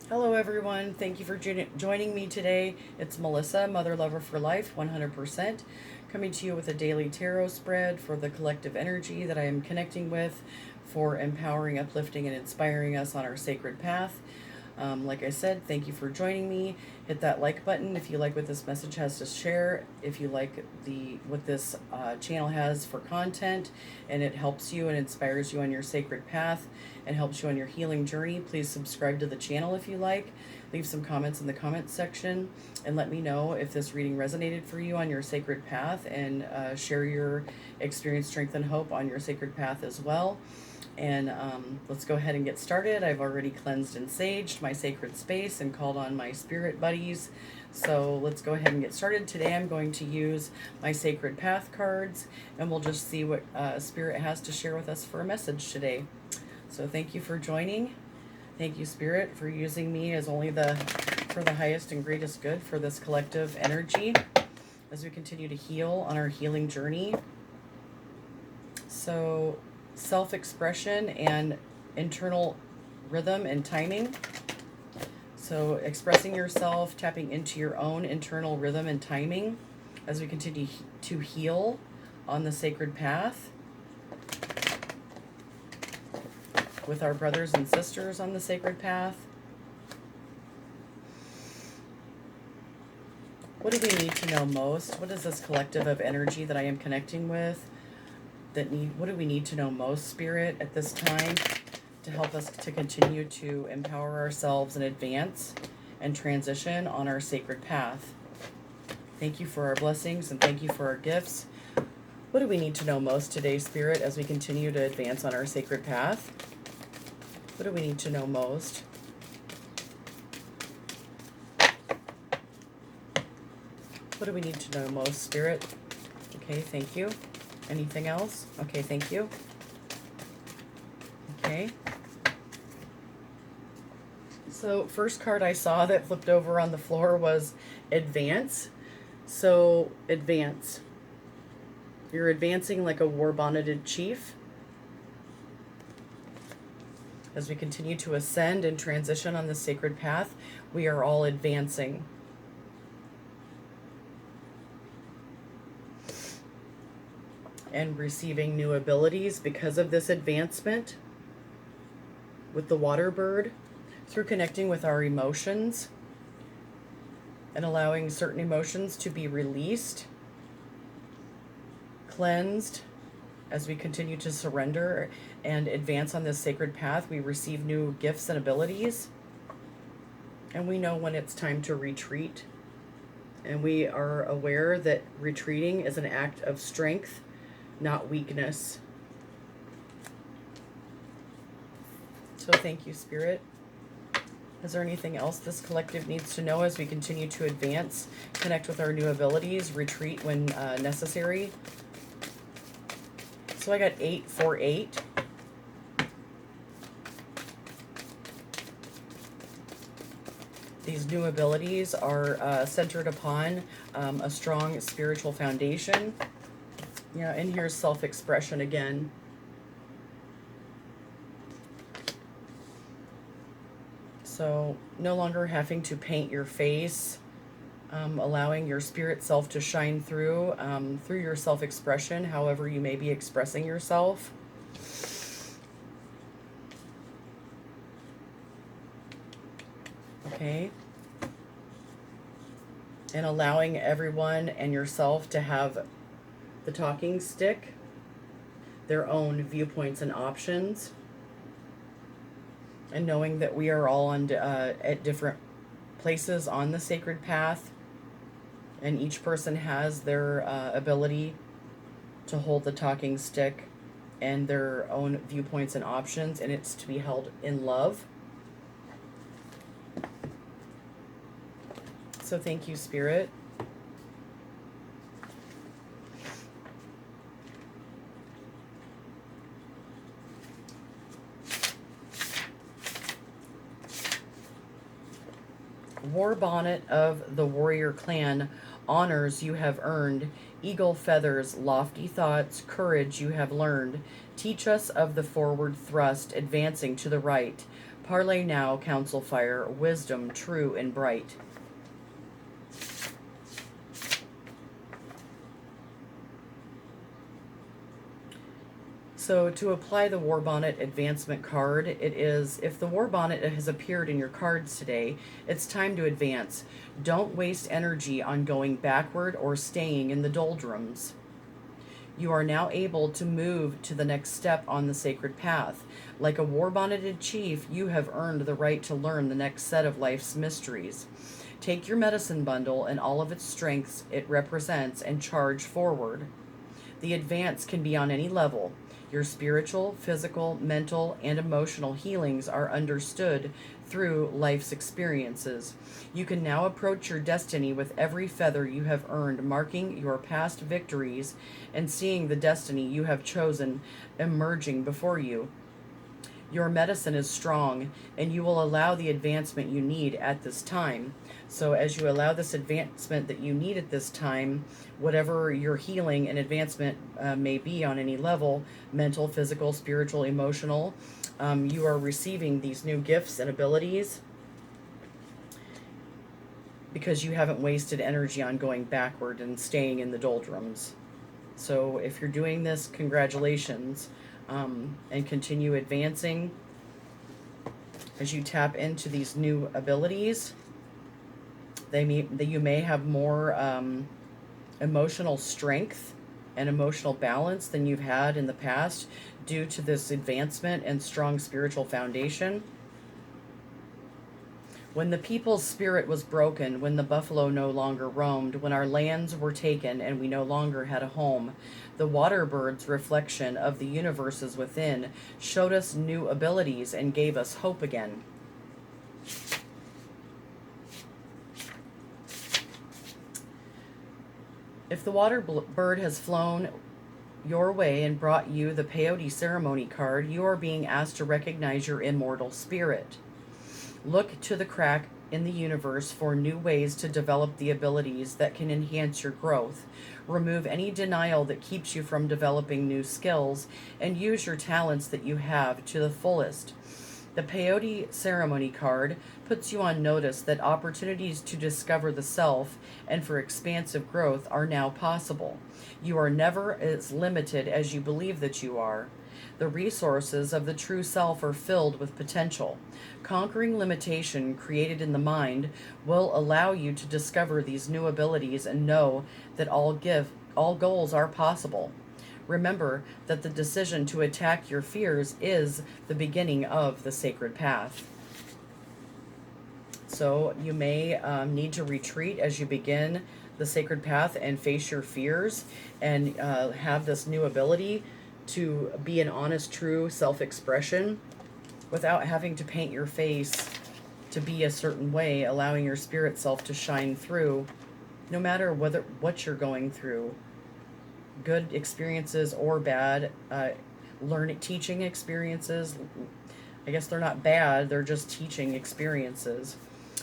Hello, everyone. Thank you for joining me today. It's Melissa, Mother Lover for Life, 100%, coming to you with a daily tarot spread for the collective energy that I am connecting with for empowering, uplifting, and inspiring us on our sacred path. Like I said, thank you for joining me. Hit that like button if you like what this message has to share. If you like what this channel has for content, and it helps you and inspires you on your sacred path and helps you on your healing journey, please subscribe to the channel if you like. Leave some comments in the comments section and let me know if this reading resonated for you on your sacred path, and share your experience, strength, and hope on your sacred path as well. And let's go ahead and get started. I've already cleansed and saged my sacred space and called on my spirit buddies. So let's go ahead and get started. Today I'm going to use my sacred path cards, and we'll just see what Spirit has to share with us for a message today. So thank you for joining. Thank you, Spirit, for using me as only for the highest and greatest good for this collective energy as we continue to heal on our healing journey. So self-expression and internal rhythm and timing. So expressing yourself, tapping into your own internal rhythm and timing as we continue to heal on the sacred path with our brothers and sisters on the sacred path. What do we need to know most? What is this collective of energy that I am connecting with? What do we need to know most, Spirit, at this time to help us to continue to empower ourselves and advance and transition on our sacred path? Thank you for our blessings and thank you for our gifts. What do we need to know most today, Spirit, as we continue to advance on our sacred path? What do we need to know most? What do we need to know most, Spirit? Okay, thank you. Anything else? Okay, thank you. Okay. So first card I saw that flipped over on the floor was advance. So advance. You're advancing like a war-bonneted chief. As we continue to ascend and transition on the sacred path, we are all advancing. And receiving new abilities because of this advancement with the water bird, through connecting with our emotions and allowing certain emotions to be released, cleansed. As we continue to surrender and advance on this sacred path, we receive new gifts and abilities, and we know when it's time to retreat, and we are aware that retreating is an act of strength, not weakness. So thank you, Spirit. Is there anything else this collective needs to know as we continue to advance, connect with our new abilities, retreat when necessary? So I got 848. These new abilities are centered upon a strong spiritual foundation. Yeah, and here's self-expression again. So no longer having to paint your face, allowing your spirit self to shine through your self-expression, however you may be expressing yourself. Okay. And allowing everyone and yourself to have the talking stick, their own viewpoints and options, and knowing that we are all at different places on the sacred path, and each person has their ability to hold the talking stick and their own viewpoints and options, and it's to be held in love. So thank you, Spirit. War bonnet of the warrior clan, honors you have earned, eagle feathers, lofty thoughts, courage you have learned. Teach us of the forward thrust, advancing to the right. Parlay now, counsel fire, wisdom true and bright. So to apply the War Bonnet Advancement card, it is, if the War Bonnet has appeared in your cards today, it's time to advance. Don't waste energy on going backward or staying in the doldrums. You are now able to move to the next step on the sacred path. Like a war-bonneted chief, you have earned the right to learn the next set of life's mysteries. Take your medicine bundle and all of its strengths it represents and charge forward. The advance can be on any level. Your spiritual, physical, mental, and emotional healings are understood through life's experiences. You can now approach your destiny with every feather you have earned, marking your past victories and seeing the destiny you have chosen emerging before you. Your medicine is strong, and you will allow the advancement you need at this time. So as you allow this advancement that you need at this time, whatever your healing and advancement may be on any level, mental, physical, spiritual, emotional, you are receiving these new gifts and abilities because you haven't wasted energy on going backward and staying in the doldrums. So if you're doing this, congratulations, and continue advancing as you tap into these new abilities. You may have more emotional strength and emotional balance than you've had in the past due to this advancement and strong spiritual foundation. When the people's spirit was broken, when the buffalo no longer roamed, when our lands were taken and we no longer had a home, the water bird's reflection of the universes within showed us new abilities and gave us hope again. If the water bird has flown your way and brought you the peyote ceremony card, you are being asked to recognize your immortal spirit. Look to the crack in the universe for new ways to develop the abilities that can enhance your growth. Remove any denial that keeps you from developing new skills and use your talents that you have to the fullest. The peyote ceremony card puts you on notice that opportunities to discover the self and for expansive growth are now possible. You are never as limited as you believe that you are. The resources of the true self are filled with potential. Conquering limitation created in the mind will allow you to discover these new abilities and know that all goals are possible. Remember that the decision to attack your fears is the beginning of the sacred path. So you may need to retreat as you begin the sacred path and face your fears and have this new ability to be an honest, true self-expression without having to paint your face to be a certain way, allowing your spirit self to shine through no matter what you're going through. Good experiences or bad, teaching experiences. I guess they're not bad, they're just teaching experiences.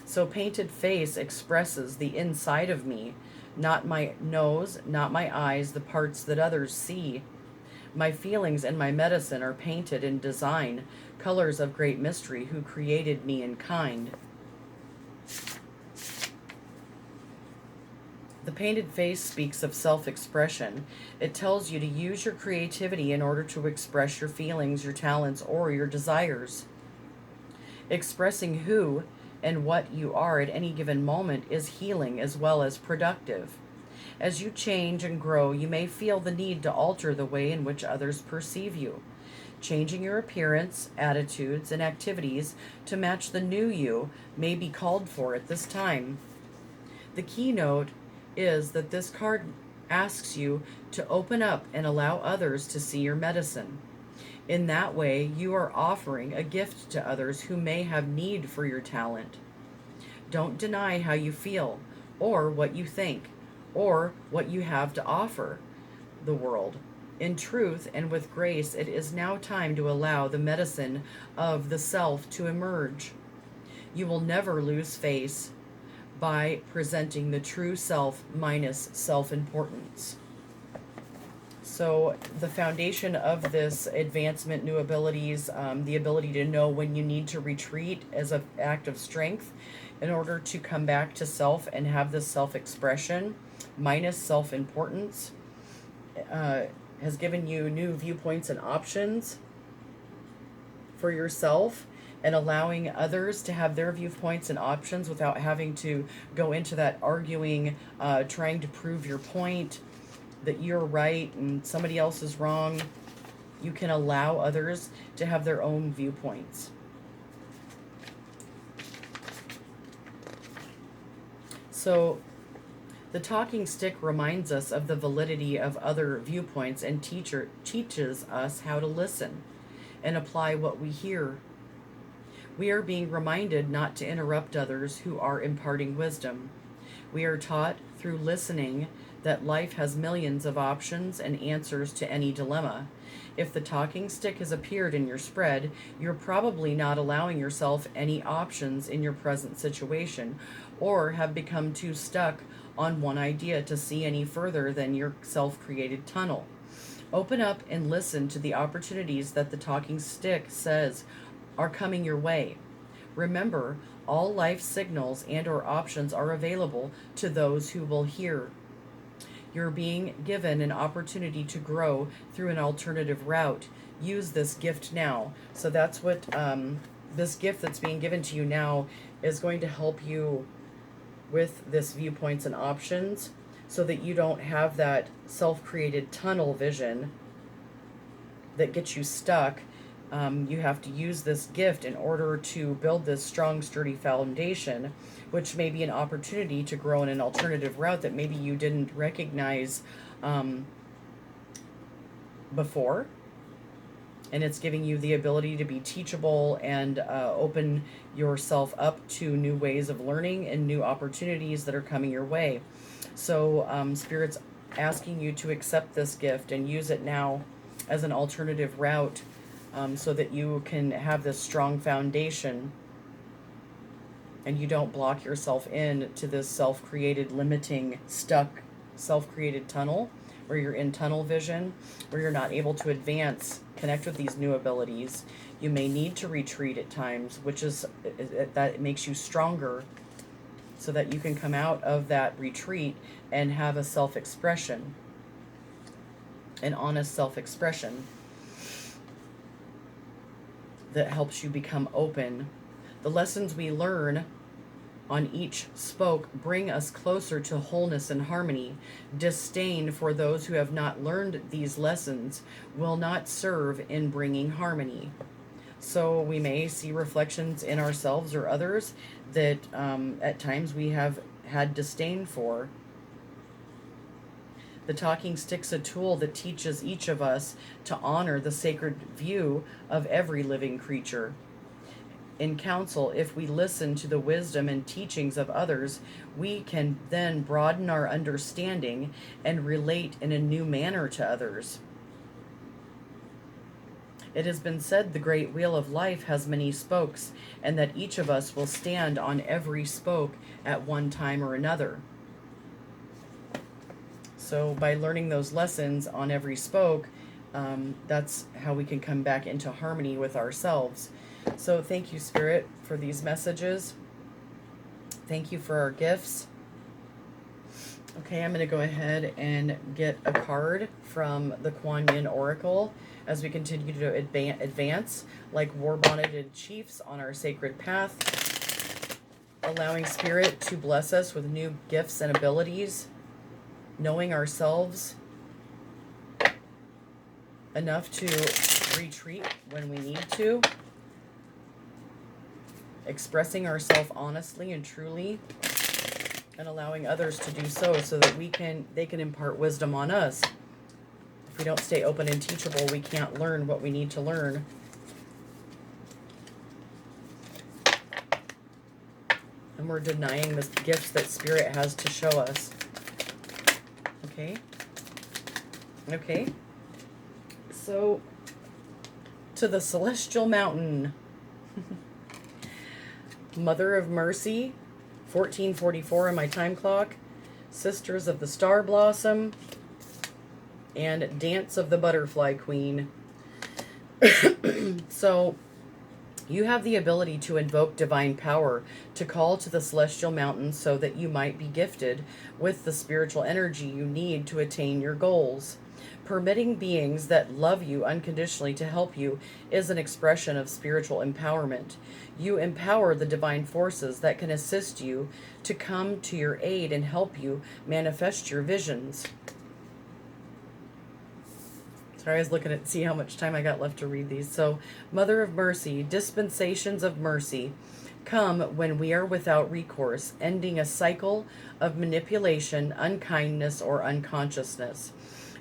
So painted face expresses the inside of me, not my nose, not my eyes, the parts that others see. My feelings and my medicine are painted in design, colors of great mystery, who created me in kind. The painted face speaks of self-expression. It tells you to use your creativity in order to express your feelings, your talents, or your desires. Expressing who and what you are at any given moment is healing as well as productive. As you change and grow, you may feel the need to alter the way in which others perceive you. Changing your appearance, attitudes, and activities to match the new you may be called for at this time. The keynote is that this card asks you to open up and allow others to see your medicine. In that way, you are offering a gift to others who may have need for your talent. Don't deny how you feel, or what you think, or what you have to offer the world. In truth and with grace, it is now time to allow the medicine of the self to emerge. You will never lose face by presenting the true self minus self-importance. So the foundation of this advancement, new abilities, the ability to know when you need to retreat as an act of strength in order to come back to self and have this self-expression minus self-importance, has given you new viewpoints and options for yourself, and allowing others to have their viewpoints and options without having to go into that arguing, trying to prove your point, that you're right and somebody else is wrong. You can allow others to have their own viewpoints. So the talking stick reminds us of the validity of other viewpoints and teaches us how to listen and apply what we hear. We are being reminded not to interrupt others who are imparting wisdom. We are taught through listening that life has millions of options and answers to any dilemma. If the talking stick has appeared in your spread, you're probably not allowing yourself any options in your present situation, or have become too stuck on one idea to see any further than your self-created tunnel. Open up and listen to the opportunities that the talking stick says are coming your way. Remember, all life signals and or options are available to those who will hear. You're being given an opportunity to grow through an alternative route. Use this gift now. So that's what this gift that's being given to you now is going to help you with this viewpoints and options, so that you don't have that self-created tunnel vision that gets you stuck. You have to use this gift in order to build this strong, sturdy foundation, which may be an opportunity to grow in an alternative route that maybe you didn't recognize before. And it's giving you the ability to be teachable and open yourself up to new ways of learning and new opportunities that are coming your way. So Spirit's asking you to accept this gift and use it now as an alternative route, so that you can have this strong foundation and you don't block yourself in to this self-created, limiting, stuck, self-created tunnel where you're in tunnel vision, where you're not able to advance, connect with these new abilities. You may need to retreat at times, which is that makes you stronger, so that you can come out of that retreat and have a self-expression, an honest self-expression that helps you become open. The lessons we learn on each spoke bring us closer to wholeness and harmony. Disdain for those who have not learned these lessons will not serve in bringing harmony. So we may see reflections in ourselves or others that at times we have had disdain for. The talking stick's a tool that teaches each of us to honor the sacred view of every living creature. In counsel, if we listen to the wisdom and teachings of others, we can then broaden our understanding and relate in a new manner to others. It has been said the great wheel of life has many spokes, and that each of us will stand on every spoke at one time or another. So by learning those lessons on every spoke, that's how we can come back into harmony with ourselves. So thank you, Spirit, for these messages. Thank you for our gifts. Okay, I'm going to go ahead and get a card from the Kuan Yin Oracle as we continue to advance like war-bonneted chiefs on our sacred path, allowing Spirit to bless us with new gifts and abilities, knowing ourselves enough to retreat when we need to, expressing ourselves honestly and truly, and allowing others to do so that they can impart wisdom on us. If we don't stay open and teachable, we can't learn what we need to learn. And we're denying the gifts that Spirit has to show us. Okay? Okay. So, to the Celestial Mountain. Mother of Mercy, 1444 in my time clock. Sisters of the Star Blossom, and Dance of the Butterfly Queen. So you have the ability to invoke divine power, to call to the celestial mountains so that you might be gifted with the spiritual energy you need to attain your goals. Permitting beings that love you unconditionally to help you is an expression of spiritual empowerment. You empower the divine forces that can assist you to come to your aid and help you manifest your visions. Sorry, I was looking at see how much time I got left to read these. So, Mother of Mercy, dispensations of mercy come when we are without recourse, ending a cycle of manipulation, unkindness, or unconsciousness.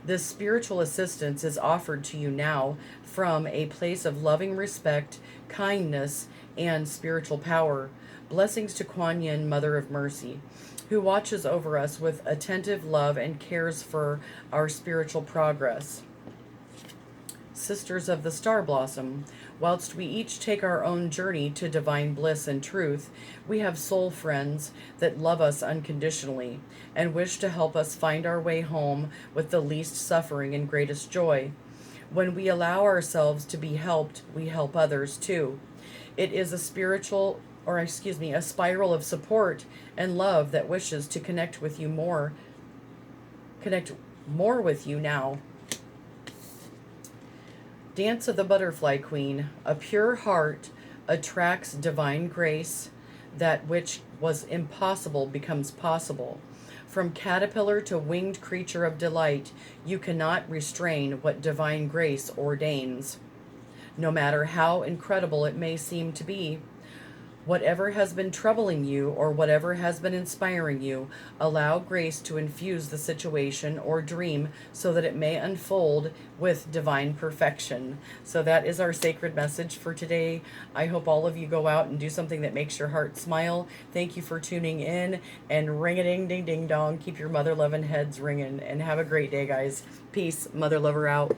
This spiritual assistance is offered to you now from a place of loving respect, kindness, and spiritual power. Blessings to Kuan Yin, Mother of Mercy, who watches over us with attentive love and cares for our spiritual progress. Sisters of the Star Blossom, whilst we each take our own journey to divine bliss and truth, we have soul friends that love us unconditionally and wish to help us find our way home with the least suffering and greatest joy. When we allow ourselves to be helped, we help others too. It is a a spiral of support and love that wishes to connect more with you now. Dance of the Butterfly Queen. A pure heart attracts divine grace. That which was impossible becomes possible. From caterpillar to winged creature of delight, you cannot restrain what divine grace ordains. No matter how incredible it may seem to be, whatever has been troubling you or whatever has been inspiring you, allow grace to infuse the situation or dream so that it may unfold with divine perfection. So that is our sacred message for today. I hope all of you go out and do something that makes your heart smile. Thank you for tuning in, and ring-a-ding-ding-ding-dong. Keep your mother loving heads ringing, and have a great day, guys. Peace. Mother lover out.